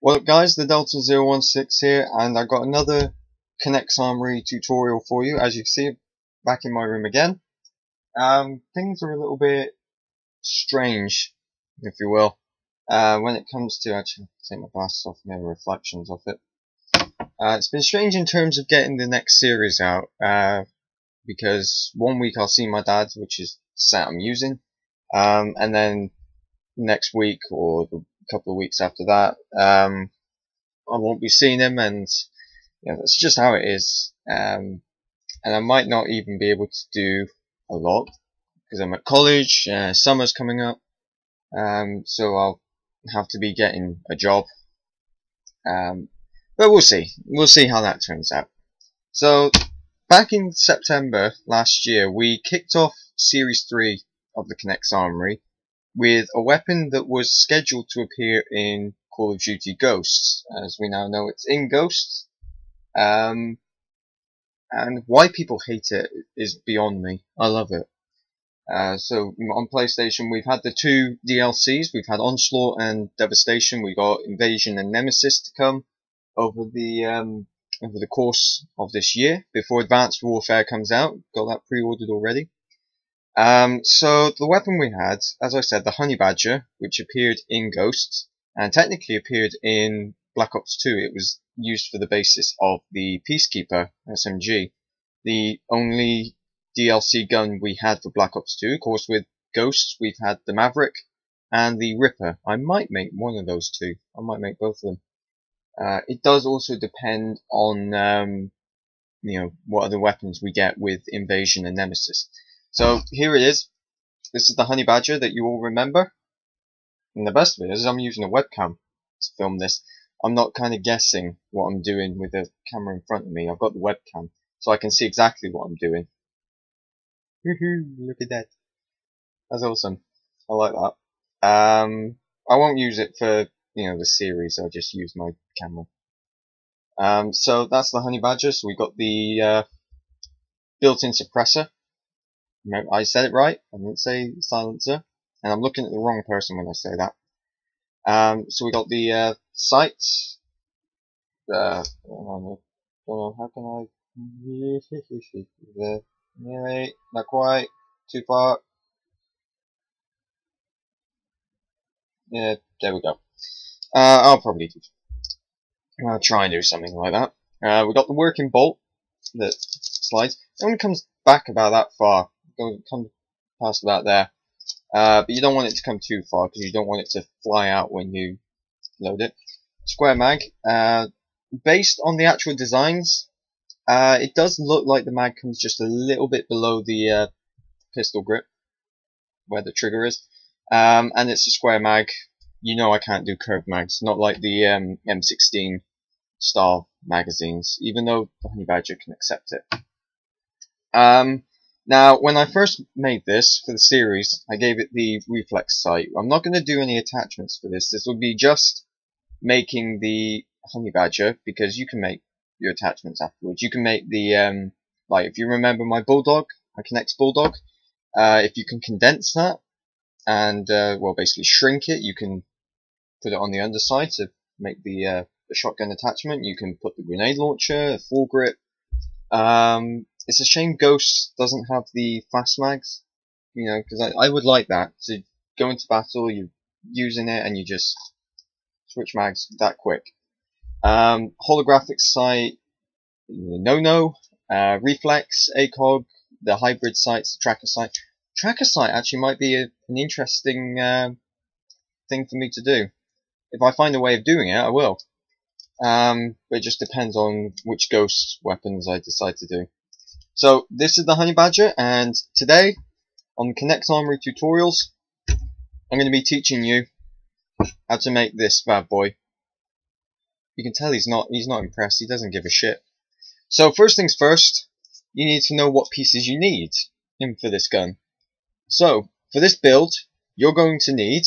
What up guys, the Delta016 here, and I got another K'nex Armoury tutorial for you. As you can see, back in my room again. Things are a little bit strange, if you will, when it comes to, actually, take my glasses off and get reflections off it. It's been strange in terms of getting the next series out, because one week I'll see my dad, which is the set I'm using, and then next week or the couple of weeks after that, I won't be seeing him, and that's just how it is. And I might not even be able to do a lot because I'm at college. Summer's coming up, so I'll have to be getting a job. But we'll see. We'll see how that turns out. So back in September last year, we kicked off Series 3 of the K'nex Armoury with a weapon that was scheduled to appear in Call of Duty Ghosts. As we now know, it's in Ghosts. And why people hate it is beyond me. I love it. So on PlayStation, we've had the two DLCs. We've had Onslaught and Devastation. We got Invasion and Nemesis to come over the course of this year before Advanced Warfare comes out. Got that pre-ordered already. So the weapon we had, as I said, the Honey Badger, which appeared in Ghosts and technically appeared in Black Ops 2. It was used for the basis of the Peacekeeper SMG, the only DLC gun we had for Black Ops 2. Of course, with Ghosts, we've had the Maverick and the Ripper. I might make one of those two. I might make both of them. It does also depend on, what other weapons we get with Invasion and Nemesis. So here it is. This is the Honey Badger that you all remember. And the best of it is I'm using a webcam to film this. I'm not kind of guessing what I'm doing with the camera in front of me. I've got the webcam, so I can see exactly what I'm doing. Look at that. That's awesome. I like that. I won't use it for, the series. I'll just use my camera. So that's the Honey Badger. So we got the built-in suppressor. I said it right. I didn't say silencer. And I'm looking at the wrong person when I say that. So we got the sights. I don't know, how can I? Wait, not quite. Too far. Yeah, there we go. I'll probably do. I'll try and do something like that. We got the working bolt that slides. It only comes back about that far. It comes past about there. But you don't want it to come too far because you don't want it to fly out when you load it. Square mag. Based on the actual designs, it does look like the mag comes just a little bit below the pistol grip, where the trigger is. And it's a square mag. I can't do curved mags, not like the M16 style magazines, even though the Honey Badger can accept it. Now, when I first made this for the series, I gave it the reflex sight. I'm not going to do any attachments for this. This will be just making the Honey Badger, because you can make your attachments afterwards. You can make the, like if you remember my Bulldog, my K'nex Bulldog, if you can condense that and, basically shrink it, you can put it on the underside to make the shotgun attachment. You can put the grenade launcher, the foregrip. It's a shame Ghost doesn't have the fast mags, because I would like that. To go into battle, you're using it and you just switch mags that quick. Holographic sight, no. Reflex, ACOG, the hybrid sights, the tracker sight. Tracker sight actually might be an interesting thing for me to do. If I find a way of doing it, I will. But it just depends on which Ghost weapons I decide to do. So this is the Honey Badger, and today on K'nex Armoury Tutorials, I'm going to be teaching you how to make this bad boy. You can tell he's not impressed. He doesn't give a shit. So first things first, you need to know what pieces you need for this gun. So for this build, you're going to need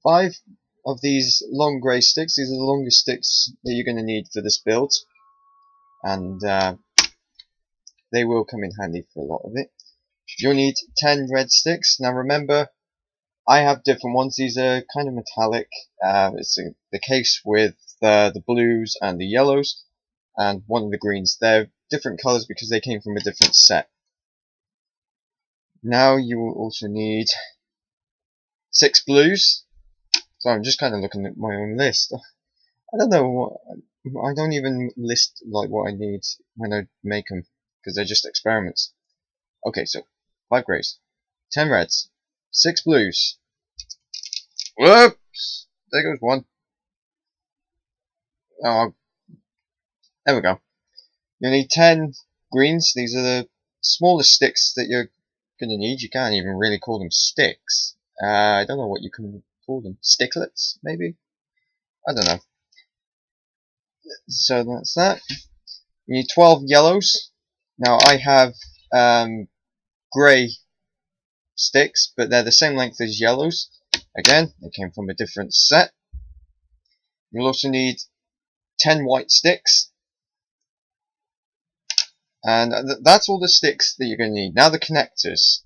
5 of these long grey sticks. These are the longest sticks that you're going to need for this build, and they will come in handy for a lot of it. You'll need 10 red sticks. Now remember, I have different ones. These are kind of metallic. It's the case with the blues and the yellows, and one of the greens. They're different colours because they came from a different set. Now you will also need 6 blues. So I'm just kind of looking at my own list. I don't know what. I don't even list like what I need when I make them because they're just experiments. Okay, so 5 greys, 10 reds, 6 blues. Whoops! There goes one. Oh, there we go. You'll need 10 greens. These are the smallest sticks that you're going to need. You can't even really call them sticks. I don't know what you can call them. Sticklets, maybe? I don't know. So that's that. You need 12 yellows. Now I have grey sticks, but they're the same length as yellows. Again, they came from a different set. You'll also need 10 white sticks. And that's all the sticks that you're going to need. Now the connectors.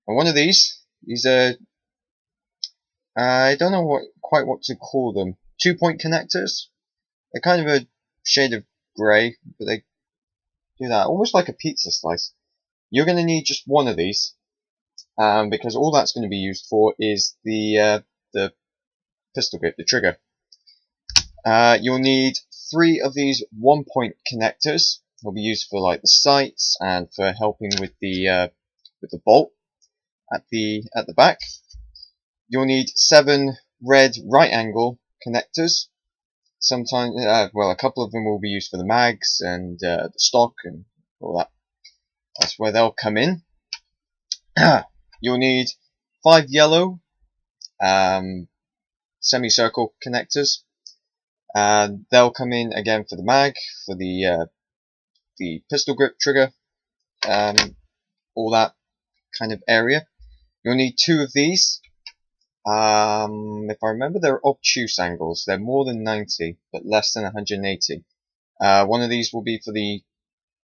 And one of these are, I don't know quite what to call them. 2-point connectors. They're kind of a shade of grey, but they do that almost like a pizza slice. You're going to need just one of these, because all that's going to be used for is the pistol grip, the trigger. You'll need 3 of these 1-point connectors. They'll be used for like the sights and for helping with the bolt at the back. You'll need 7 red right angle connectors. Sometimes, well, a couple of them will be used for the mags and the stock and all that. That's where they'll come in. You'll need 5 yellow semicircle connectors. They'll come in again for the mag, for the pistol grip trigger, all that kind of area. You'll need 2 of these. If I remember, they're obtuse angles. They're more than 90, but less than 180. One of these will be for the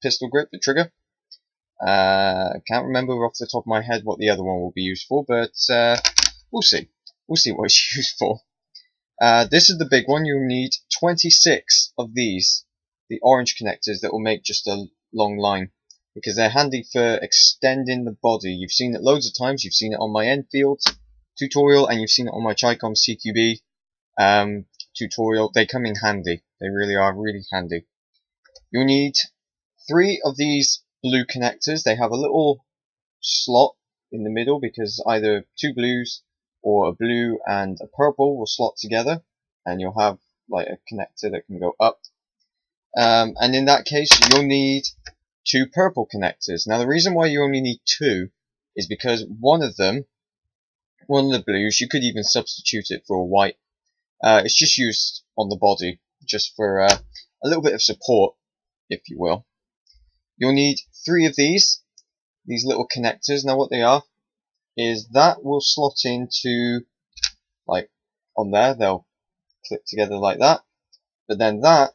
pistol grip, the trigger. I can't remember off the top of my head what the other one will be used for, but we'll see. We'll see what it's used for. This is the big one. You'll need 26 of these, the orange connectors that will make just a long line, because they're handy for extending the body. You've seen it loads of times. You've seen it on my Enfield tutorial, and you've seen it on my Chicom CQB tutorial. They come in handy. They really are really handy. You'll need 3 of these blue connectors. They have a little slot in the middle because either 2 blues or a blue and a purple will slot together, and you'll have like a connector that can go up. And in that case, you'll need 2 purple connectors. Now the reason why you only need 2 is because one of the blues, you could even substitute it for a white. It's just used on the body, just for a little bit of support, if you will. You'll need 3 of these little connectors. Now what they are is that will slot into, like on there, they'll clip together like that, but then that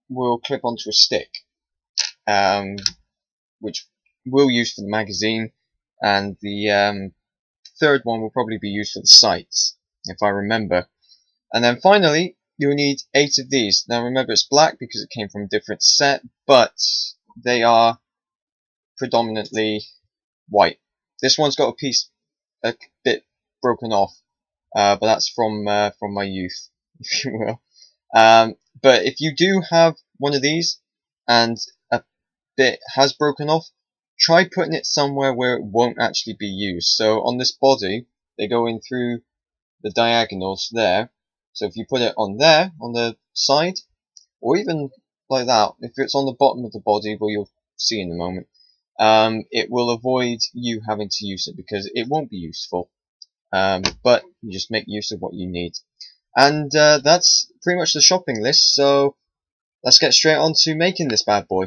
will clip onto a stick, which we'll use for the magazine, and the third one will probably be used for the sights, if I remember. And then finally, you'll need 8 of these. Now remember, it's black because it came from a different set, but they are predominantly white. This one's got a bit broken off, but that's from my youth, if you will. But if you do have one of these and a bit has broken off, try putting it somewhere where it won't actually be used. So on this body, they go in through the diagonals there. So if you put it on there, on the side, or even like that, if it's on the bottom of the body, well, you'll see in a moment, it will avoid you having to use it because it won't be useful. But you just make use of what you need. And that's pretty much the shopping list, so let's get straight on to making this bad boy.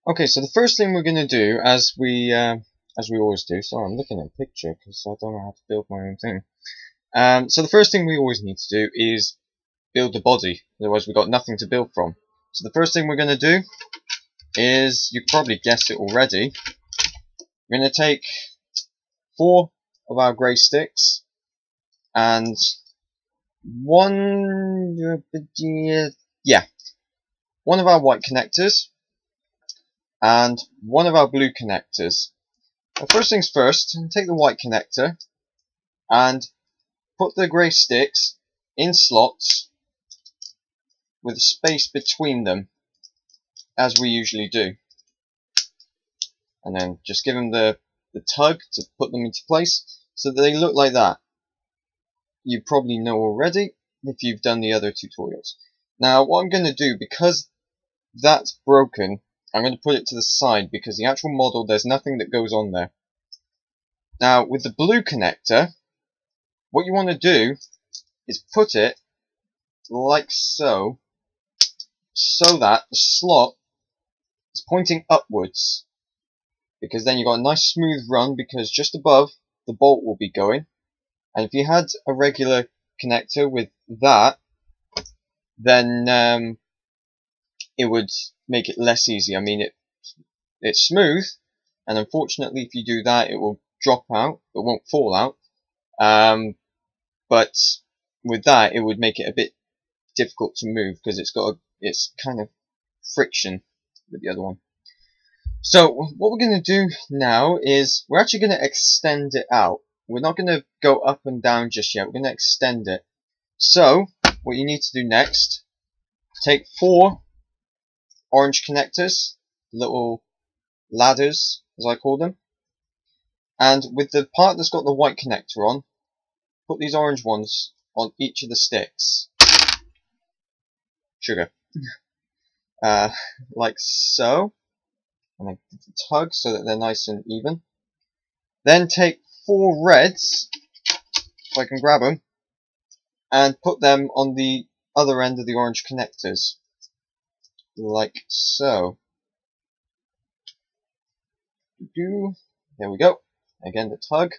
Okay, so the first thing we're going to do, as we always do, sorry, I'm looking at a picture because I don't know how to build my own thing. So the first thing we always need to do is build the body, otherwise we've got nothing to build from. So the first thing we're going to do is, you can probably guess it already, we're going to take 4 of our grey sticks, and one of our white connectors, and one of our blue connectors. Now, first things first, take the white connector and put the grey sticks in slots with a space between them, as we usually do. And then just give them the tug to put them into place so that they look like that. You probably know already if you've done the other tutorials. Now what I'm going to do, because that's broken, I'm going to put it to the side because the actual model, there's nothing that goes on there. Now with the blue connector, what you want to do is put it like so, so that the slot is pointing upwards, because then you've got a nice smooth run, because just above the bolt will be going. And if you had a regular connector with that, then it would make it less easy. I mean, it's smooth, and unfortunately if you do that it will drop out, it won't fall out. But with that it would make it a bit difficult to move, because it's kind of friction with the other one. So what we're going to do now is we're actually going to extend it out. We're not going to go up and down just yet, we're going to extend it. So what you need to do next, take 4 orange connectors, little ladders as I call them, and with the part that's got the white connector on, put these orange ones on each of the sticks. Sugar. Like so. And then tug so that they're nice and even. Then take 4 reds, if I can grab them, and put them on the other end of the orange connectors, like so. There we go. Again the tug.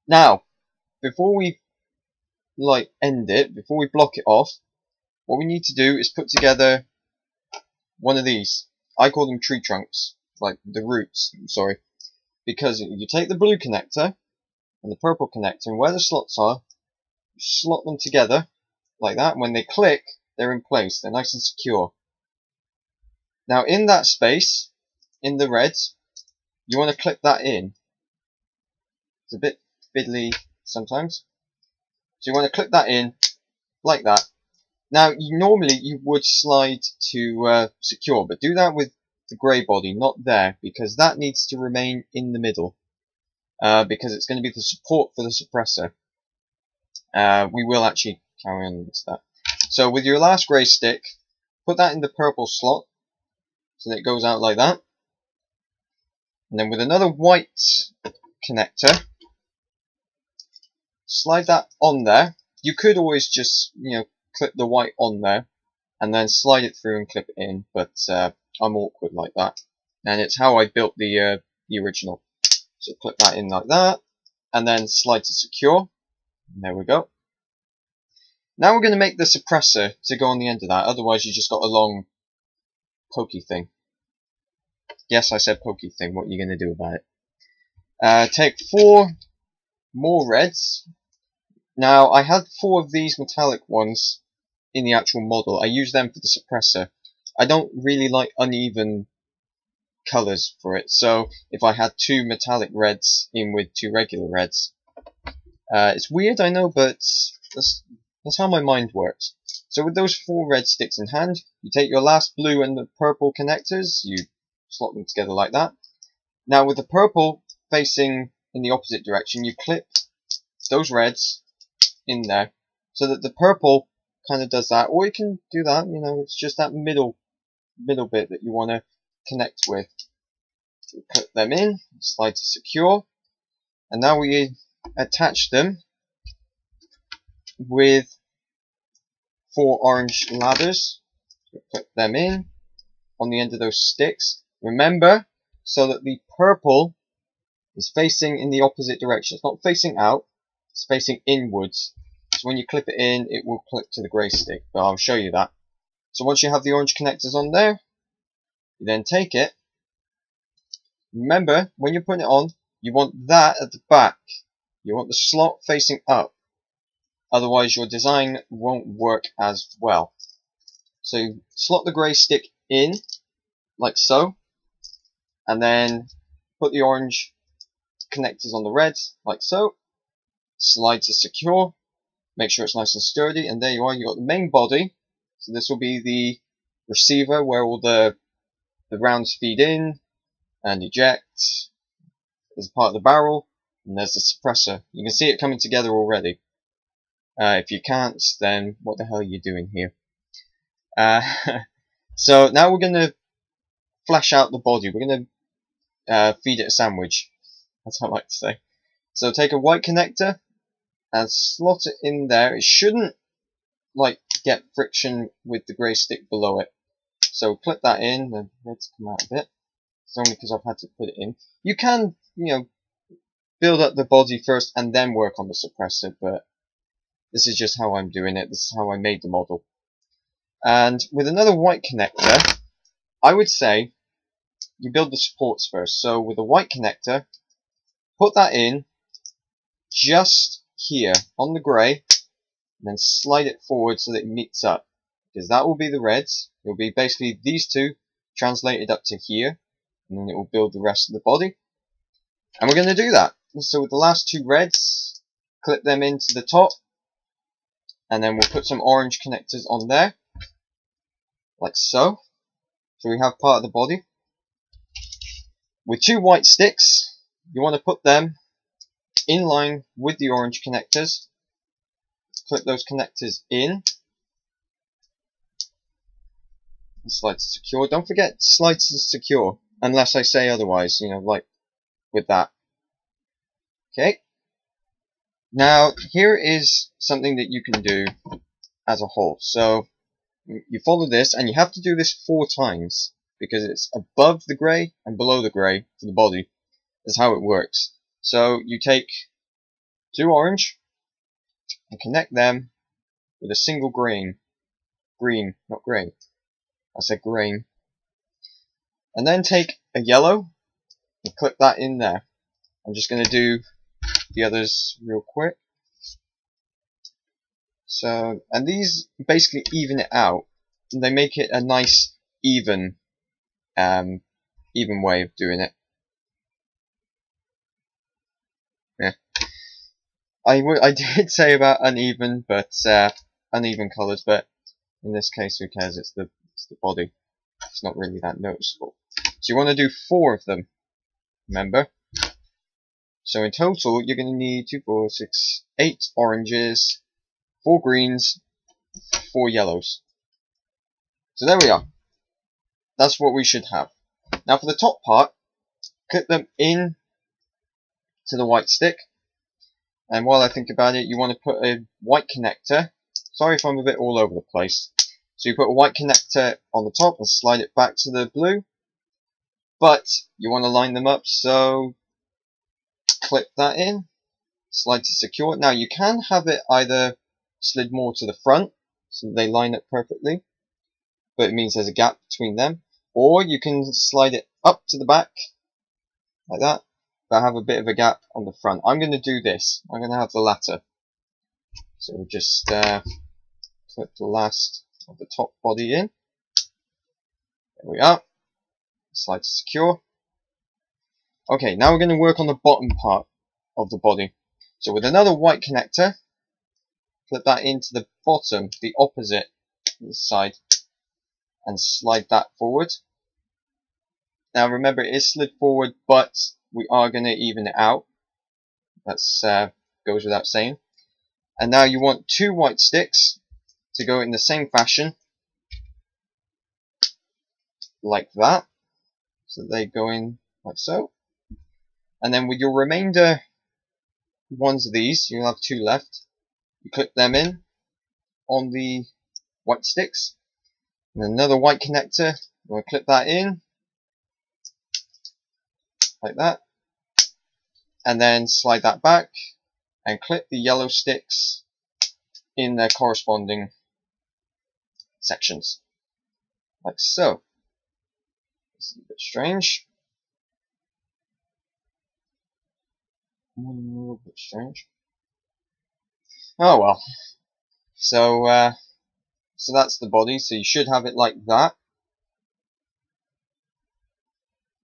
Now, before we end it, before we block it off, what we need to do is put together one of these. I call them tree trunks, like the roots, sorry. Because you take the blue connector and the purple connector, and where the slots are, you slot them together like that. When they click, they're in place, they're nice and secure. Now in that space, in the reds, you want to clip that in. It's a bit fiddly sometimes. So you want to clip that in like that. Now normally you would slide to secure, but do that with the grey body, not there, because that needs to remain in the middle, because it's going to be the support for the suppressor. We will actually carry on with that. So with your last grey stick, put that in the purple slot so that it goes out like that, and then with another white connector, slide that on there. You could always just clip the white on there and then slide it through and clip it in, but I'm awkward like that, and it's how I built the original. So clip that in like that, and then slide to secure. And there we go. Now we're going to make the suppressor to go on the end of that, otherwise you just got a long pokey thing. Yes, I said pokey thing, what are you going to do about it? Take 4 more reds. Now I had 4 of these metallic ones in the actual model. I use them for the suppressor. I don't really like uneven colours for it, so if I had 2 metallic reds in with 2 regular reds, it's weird, I know, but that's how my mind works. So with those 4 red sticks in hand, you take your last blue and the purple connectors, you slot them together like that. Now with the purple facing in the opposite direction, you clip those reds in there so that the purple kind of does that, or you can do that, it's just that middle bit that you want to connect with. So put them in, slide to secure, and now we attach them with 4 orange ladders. So put them in on the end of those sticks. Remember, so that the purple is facing in the opposite direction. It's not facing out, it's facing inwards. So when you clip it in, it will clip to the grey stick, but I'll show you that. So once you have the orange connectors on there, you then take it. Remember, when you're putting it on, you want that at the back. You want the slot facing up, otherwise your design won't work as well. So you slot the grey stick in, like so, and then put the orange connectors on the reds, like so. Slide to secure, make sure it's nice and sturdy, and there you are, you've got the main body. So this will be the receiver where all the rounds feed in and eject. There's part of the barrel, and there's the suppressor. You can see it coming together already. If you can't, then what the hell are you doing here? So now we're going to flash out the body. We're going to feed it a sandwich, as I like to say. So take a white connector and slot it in there. It shouldn't like get friction with the grey stick below it. So clip that in. The red's come out a bit. It's only because I've had to put it in. You can, build up the body first and then work on the suppressor, but this is just how I'm doing it. This is how I made the model. And with another white connector, I would say you build the supports first. So with a white connector, put that in just here on the grey, and then slide it forward so that it meets up, because that will be the reds. It will be basically these two translated up to here, and then it will build the rest of the body. And we're going to do that. So with the last two reds, clip them into the top, and then we'll put some orange connectors on there, like so. So we have part of the body. With two white sticks, you want to put them in line with the orange connectors. Clip those connectors in. And slide to secure. Don't forget slide to secure, unless I say otherwise, like with that. Okay. Now, here is something that you can do as a whole. So, you follow this, and you have to do this 4 times, because it's above the grey and below the grey for the body. That's how it works. So, you take 2 orange, and connect them with a single green, not grain, I said grain. And then take a yellow, and clip that in there. I'm just going to do the others real quick. So, and these basically even it out. They make it a nice, even way of doing it. Yeah. I did say about uneven, but uneven colours, but in this case, who cares? It's the body. It's not really that noticeable. So you want to do 4 of them. Remember. So in total, you're going to need 2, 4, 6, 8 oranges, 4 greens, 4 yellows. So there we are. That's what we should have. Now for the top part, clip them in to the white stick. And while I think about it, you want to put a white connector. Sorry if I'm a bit all over the place. So you put a white connector on the top and slide it back to the blue. But you want to line them up, so clip that in, slide to secure. Now you can have it either slid more to the front, so they line up perfectly, but it means there's a gap between them. Or you can slide it up to the back, like that, but have a bit of a gap on the front. I'm going to do this. I'm going to have the latter. So we'll just clip the last of the top body in. There we are. Slide to secure. Okay, now we're going to work on the bottom part of the body. So with another white connector, clip that into the bottom, the opposite side, and slide that forward. Now remember, it is slid forward, but we are going to even it out. That's goes without saying. And now you want 2 white sticks to go in the same fashion, like that. So they go in like so. And then with your remainder ones of these, you'll have 2 left. You clip them in on the white sticks. And another white connector, you want to clip that in, like that. And then slide that back and clip the yellow sticks in their corresponding sections, like so. This is a bit strange. A little bit strange. Oh well. So that's the body. So you should have it like that.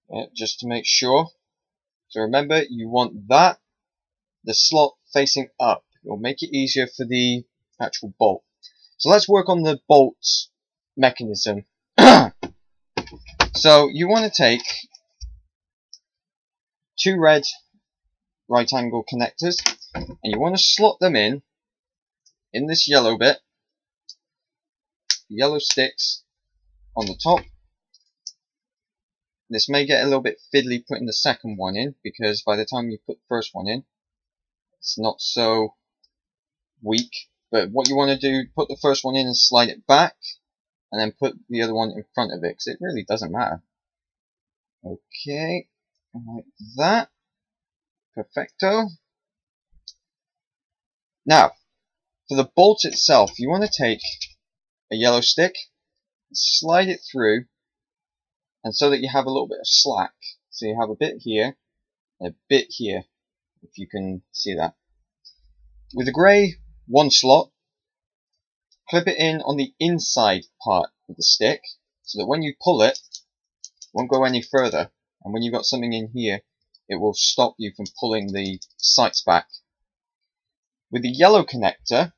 Yeah, just to make sure. So remember, you want that, the slot facing up. It will make it easier for the actual bolt. So let's work on the bolt mechanism. So you want to take two red right angle connectors and you want to slot them in this yellow bit, yellow sticks on the top. This may get a little bit fiddly putting the second one in, because by the time you put the first one in, it's not so weak. But what you want to do, put the first one in and slide it back, and then put the other one in front of it, because it really doesn't matter. Okay, like that. Perfecto. Now, for the bolt itself, you want to take a yellow stick, slide it through, and so that you have a little bit of slack. So you have a bit here, and a bit here, if you can see that. With the grey one slot, clip it in on the inside part of the stick, so that when you pull it, it won't go any further. And when you've got something in here, it will stop you from pulling the sights back. With the yellow connector,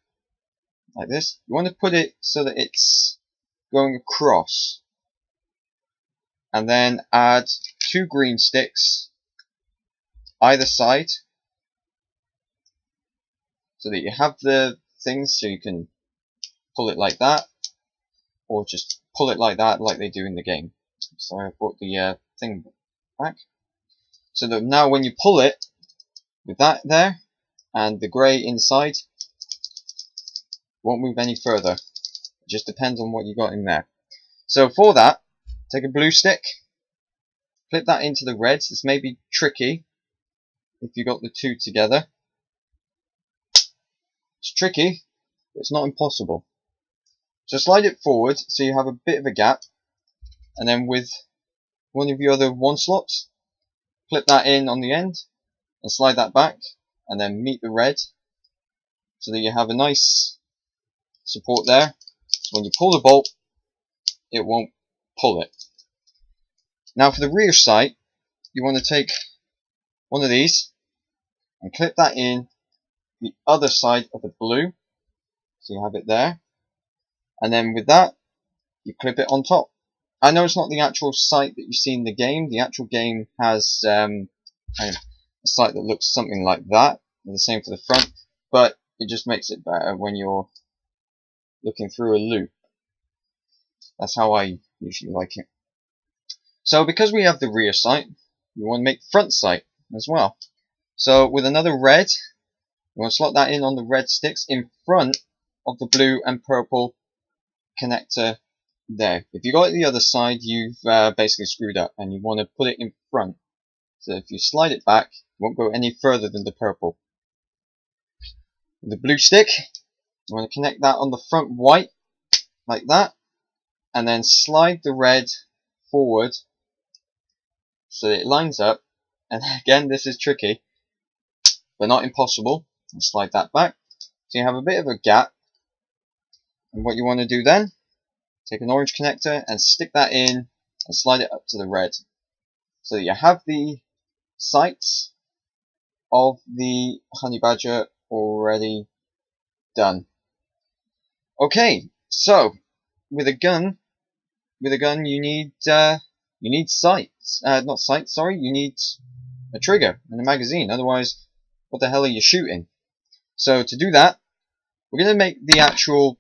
like this, you want to put it so that it's going across. And then add two green sticks either side, so that you have the things, so you can pull it like that, or just pull it like that, like they do in the game. So I brought the thing back, so that now when you pull it, with that there, and the grey inside, won't move any further. It just depends on what you got in there. So for that, take a blue stick, flip that into the reds. This may be tricky if you got the two together. It's tricky, but it's not impossible. So slide it forward so you have a bit of a gap, and then with one of your other one slots, clip that in on the end and slide that back, and then meet the red so that you have a nice support there. So when you pull the bolt, it won't pull it. Now for the rear sight, you want to take one of these and clip that in the other side of the blue, so you have it there, and then with that you clip it on top. I know it's not the actual sight that you see in the game. The actual game has a sight that looks something like that, and the same for the front, but it just makes it better when you're looking through a loop. That's how I usually like it. So because we have the rear sight, we want to make front sight as well. So with another red, you want to slot that in on the red sticks in front of the blue and purple connector there. If you got it the other side, you've basically screwed up, and you want to put it in front. So if you slide it back, it won't go any further than the purple. With the blue stick, you want to connect that on the front white, like that, and then slide the red forward so that it lines up. And again, this is tricky, but not impossible. And slide that back, so you have a bit of a gap. And what you want to do then, take an orange connector and stick that in and slide it up to the red, so that you have the sights of the honey badger already done. Okay, so with a gun you need sights, not sights, sorry, you need a trigger and a magazine, otherwise what the hell are you shooting? So to do that, we're going to make the actual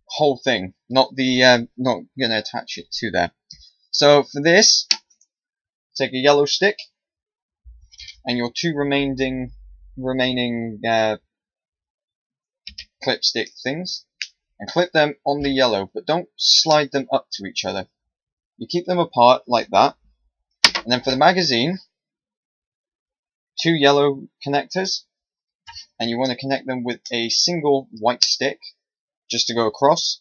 whole thing, not going to attach it to there. So for this, take a yellow stick and your two remaining clip stick things, and clip them on the yellow, but don't slide them up to each other. You keep them apart like that. And then for the magazine, two yellow connectors, and you want to connect them with a single white stick just to go across.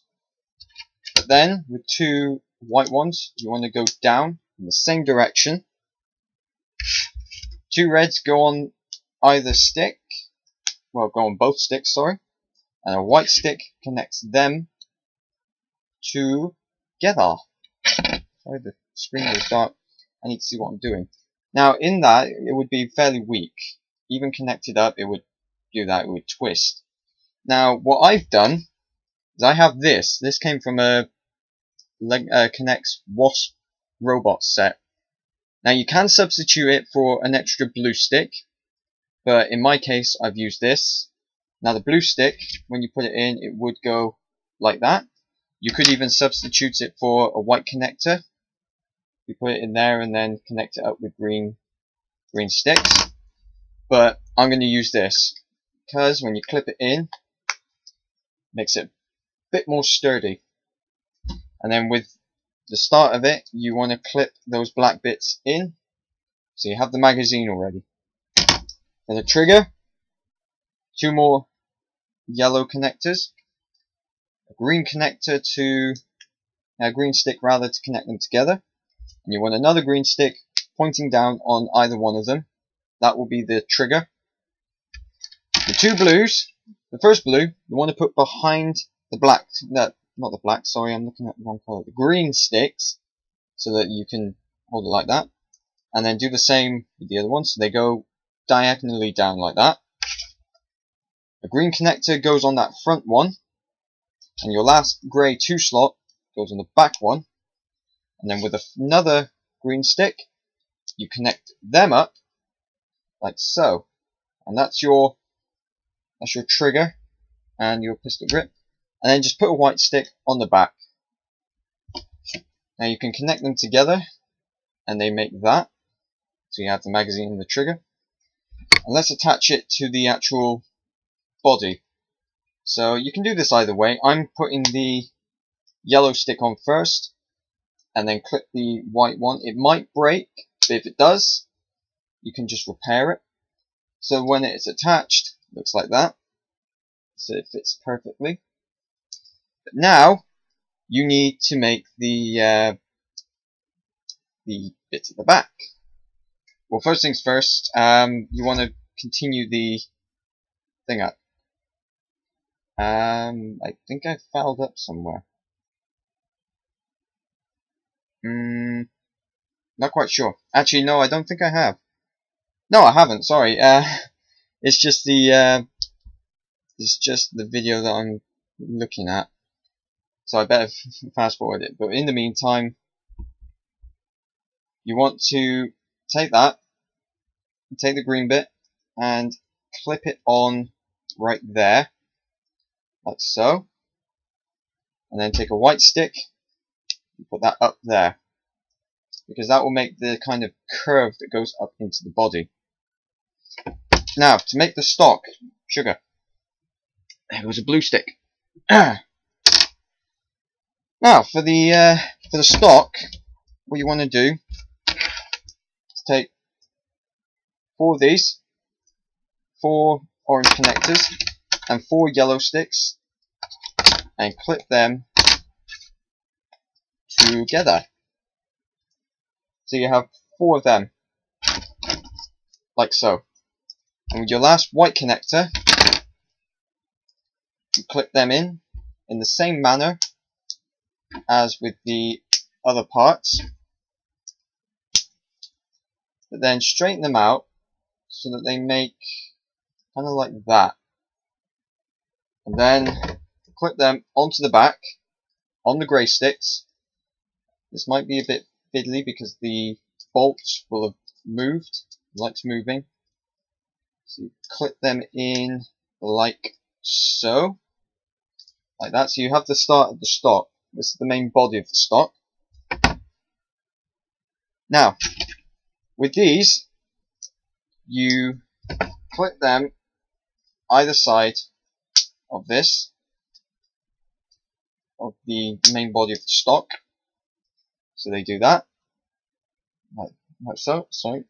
But then with two white ones, you want to go down in the same direction 2 reds go on either stick, well, go on both sticks, sorry, and a white stick connects them together. Sorry, the screen was dark. I need to see what I'm doing. Now, in that, it would be fairly weak. Even connected up, it would do that, it would twist. Now, what I've done is I have this. This came from a K'nex Wasp robot set. Now, you can substitute it for an extra blue stick, but in my case, I've used this. Now, the blue stick, when you put it in, it would go like that. You could even substitute it for a white connector. You put it in there and then connect it up with green sticks. But I'm going to use this because when you clip it in, it makes it a bit more sturdy. And then with the start of it, you want to clip those black bits in, so you have the magazine already. For the trigger, 2 more yellow connectors, a green connector to a green stick rather to connect them together, and you want another green stick pointing down on either one of them. That will be the trigger. The 2 blues, the first blue, you want to put behind the black, no, not the black, sorry, I'm looking at the wrong color, the green sticks, so that you can hold it like that, and then do the same with the other one, so they go diagonally down like that. A green connector goes on that front one, and your last grey 2 slot goes on the back one, and then with another green stick, you connect them up like so, and that's your trigger and your pistol grip. And then just put a white stick on the back. Now you can connect them together and they make that. So you have the magazine and the trigger. And let's attach it to the actual body. So you can do this either way. I'm putting the yellow stick on first and then clip the white one. It might break, but if it does, you can just repair it. So when it's attached, it looks like that. So it fits perfectly. But now you need to make the bits at the back. Well, first things first, you want to continue the thing up. I think I fouled up somewhere. Not quite sure. Actually, no, I don't think I have. No, I haven't. Sorry. It's just the video that I'm looking at. So I better fast forward it. But in the meantime, you want to take that, take the green bit, and clip it on right there, like so. And then take a white stick and put that up there, because that will make the kind of curve that goes up into the body. Now, to make the stock, sugar. There was a blue stick. Now, for the stock, what you want to do is take 4 of these, 4 orange connectors, and 4 yellow sticks, and clip them together. So you have 4 of them, like so. And with your last white connector, you clip them in the same manner as with the other parts, but then straighten them out so that they make kind of like that, and then clip them onto the back on the grey sticks. This might be a bit fiddly because the bolts will have moved, likes moving, so you clip them in like so, like that. So you have the start of the stock. This is the main body of the stock. Now, with these, you clip them either side of this, of the main body of the stock. So they do that, like so. Sorry,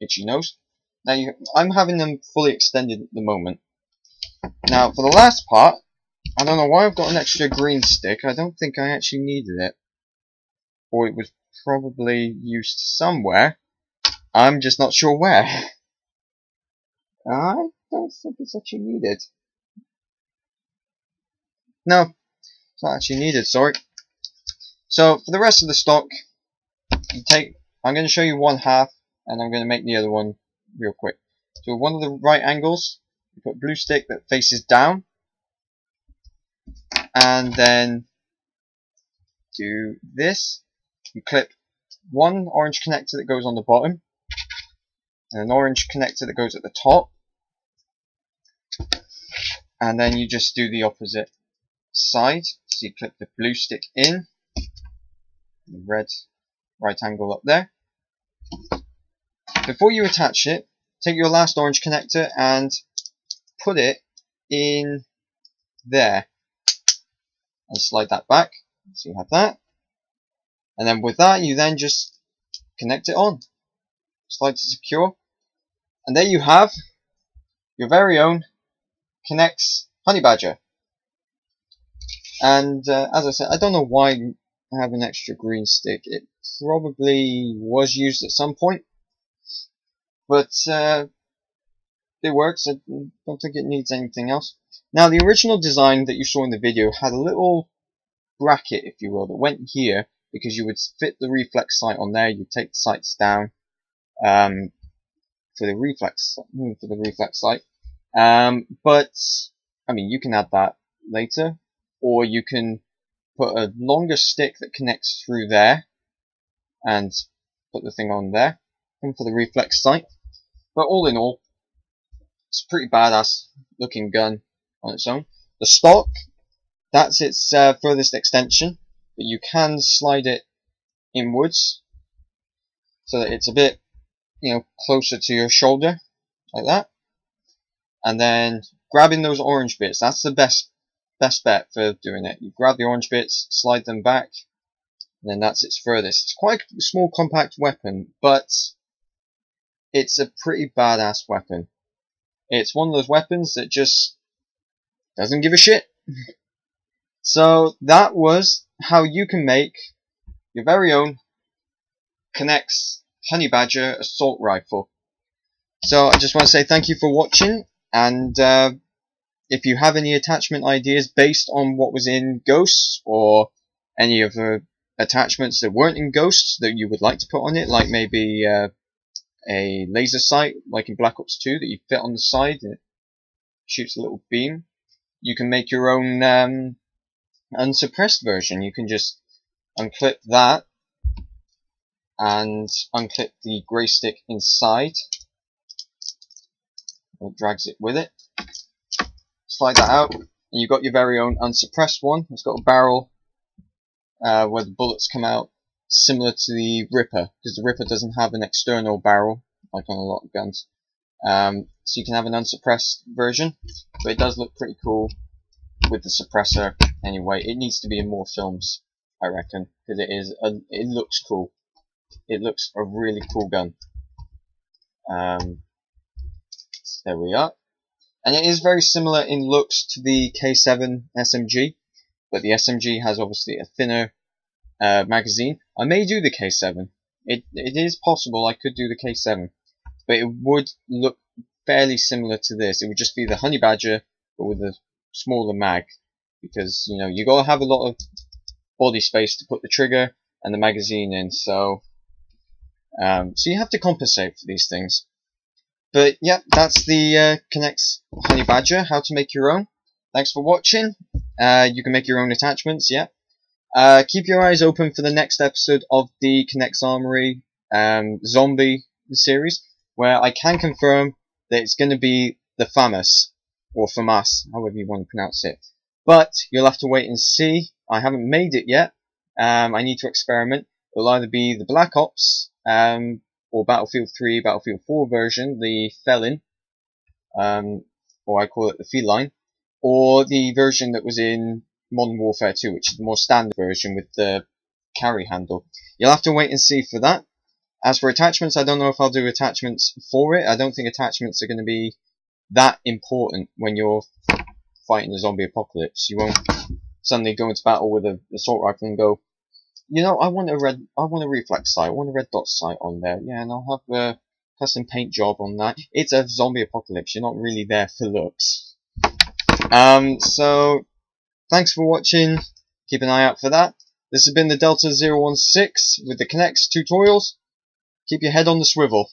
itchy nose. Now I'm having them fully extended at the moment. Now for the last part, I don't know why I've got an extra green stick. I don't think I actually needed it, or it was probably used somewhere. I'm just not sure where. I don't think it's actually needed. No, it's not actually needed, sorry. So, for the rest of the stock, I'm going to show you one half, and I'm going to make the other one real quick. So, one of the right angles, you put blue stick that faces down, and then do this. You clip one orange connector that goes on the bottom, and an orange connector that goes at the top, and then you just do the opposite side. So you clip the blue stick in, the red right angle up there. Before you attach it, take your last orange connector and put it in there, and slide that back, so you have that. And then with that, you then just connect it on, slide to secure, and there you have your very own K'nex Honey Badger. And as I said, I don't know why I have an extra green stick. It probably was used at some point, but it works. I don't think it needs anything else. Now, the original design that you saw in the video had a little bracket, if you will, that went here because you would fit the reflex sight on there. You'd take the sights down for the reflex sight. But I mean, you can add that later, or you can put a longer stick that connects through there and put the thing on there, and for the reflex sight. But all in all, it's a pretty badass looking gun on its own. The stock, that's its furthest extension, but you can slide it inwards so that it's a bit, closer to your shoulder, like that. And then grabbing those orange bits, that's the best bet for doing it. You grab the orange bits, slide them back, and then that's its furthest. It's quite a small, compact weapon, but it's a pretty badass weapon. It's one of those weapons that just doesn't give a shit. So that was how you can make your very own K'nex Honey Badger assault rifle. So I just want to say thank you for watching, and if you have any attachment ideas based on what was in Ghosts, or any of the attachments that weren't in Ghosts that you would like to put on it, like maybe a laser sight, like in Black Ops 2, that you fit on the side and it shoots a little beam, you can make your own unsuppressed version. You can just unclip that and unclip the grey stick inside. It drags it with it. Slide that out, and you've got your very own unsuppressed one. It's got a barrel where the bullets come out, similar to the Ripper, because the Ripper doesn't have an external barrel like on a lot of guns. So you can have an unsuppressed version, but it does look pretty cool with the suppressor. Anyway, it needs to be in more films, I reckon, because it looks cool. It looks a really cool gun. So there we are. And it is very similar in looks to the K7 SMG, but the SMG has obviously a thinner magazine. I may do the K7. It is possible I could do the K7, but it would look fairly similar to this. It would just be the Honey Badger, but with a smaller mag, because you gotta have a lot of body space to put the trigger and the magazine in. So you have to compensate for these things. But yeah, that's the K'nex Honey Badger, how to make your own. Thanks for watching. You can make your own attachments, yeah. Keep your eyes open for the next episode of the K'nex Armoury zombie series, where I can confirm that it's going to be the FAMAS, or FAMAS, however you want to pronounce it. But you'll have to wait and see. I haven't made it yet. I need to experiment. It'll either be the Black Ops, or Battlefield 3, Battlefield 4 version, the Felon, or I call it the Feline, or the version that was in Modern Warfare 2, which is the more standard version with the carry handle. You'll have to wait and see for that. As for attachments, I don't know if I'll do attachments for it. I don't think attachments are going to be that important when you're fighting a zombie apocalypse. You won't suddenly go into battle with an assault rifle and go, I want a reflex sight, I want a red dot sight on there, yeah, and I'll have custom paint job on that. It's a zombie apocalypse. You're not really there for looks. So thanks for watching. Keep an eye out for that. This has been the Delta 016 with the K'nex tutorials. Keep your head on the swivel.